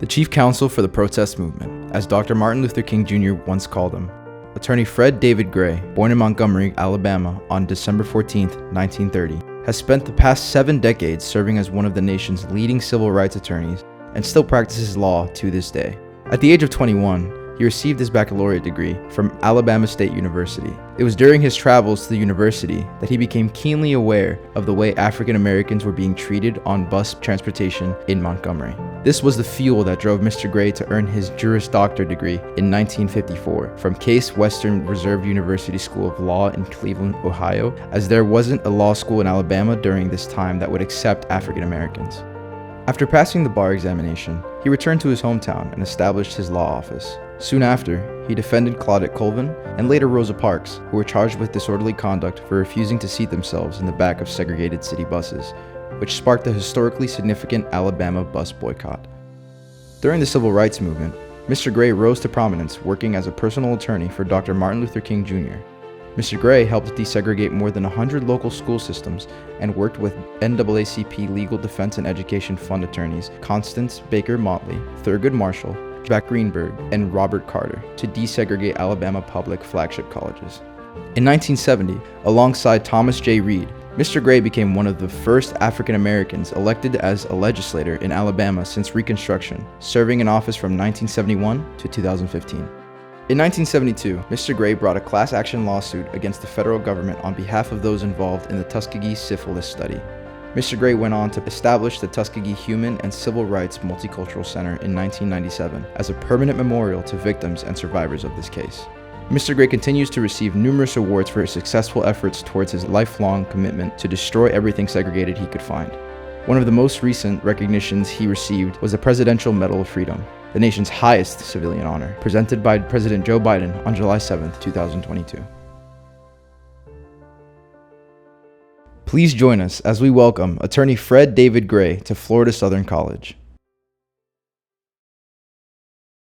The chief counsel for the protest movement, as Dr. Martin Luther King Jr. once called him, Attorney Fred David Gray, born in Montgomery, Alabama on December 14, 1930, has spent the past 7 decades serving as one of the nation's leading civil rights attorneys and still practices law to this day. At the age of 21, he received his baccalaureate degree from Alabama State University. It was during his travels to the university that he became keenly aware of the way African Americans were being treated on bus transportation in Montgomery. This was the fuel that drove Mr. Gray to earn his Juris Doctor degree in 1954 from Case Western Reserve University School of Law in Cleveland, Ohio, as there wasn't a law school in Alabama during this time that would accept African Americans. After passing the bar examination, he returned to his hometown and established his law office. Soon after, he defended Claudette Colvin and later Rosa Parks, who were charged with disorderly conduct for refusing to seat themselves in the back of segregated city buses, which sparked the historically significant Alabama bus boycott. During the Civil Rights Movement, Mr. Gray rose to prominence working as a personal attorney for Dr. Martin Luther King Jr. Mr. Gray helped desegregate more than 100 local school systems and worked with NAACP Legal Defense and Education Fund attorneys Constance Baker Motley, Thurgood Marshall, Jack Greenberg, and Robert Carter to desegregate Alabama public flagship colleges. In 1970, alongside Thomas J. Reed, Mr. Gray became one of the first African Americans elected as a legislator in Alabama since Reconstruction, serving in office from 1971 to 2015. In 1972, Mr. Gray brought a class action lawsuit against the federal government on behalf of those involved in the Tuskegee syphilis study. Mr. Gray went on to establish the Tuskegee Human and Civil Rights Multicultural Center in 1997 as a permanent memorial to victims and survivors of this case. Mr. Gray continues to receive numerous awards for his successful efforts towards his lifelong commitment to destroy everything segregated he could find. One of the most recent recognitions he received was the Presidential Medal of Freedom, the nation's highest civilian honor, presented by President Joe Biden on July 7, 2022. Please join us as we welcome Attorney Fred David Gray to Florida Southern College.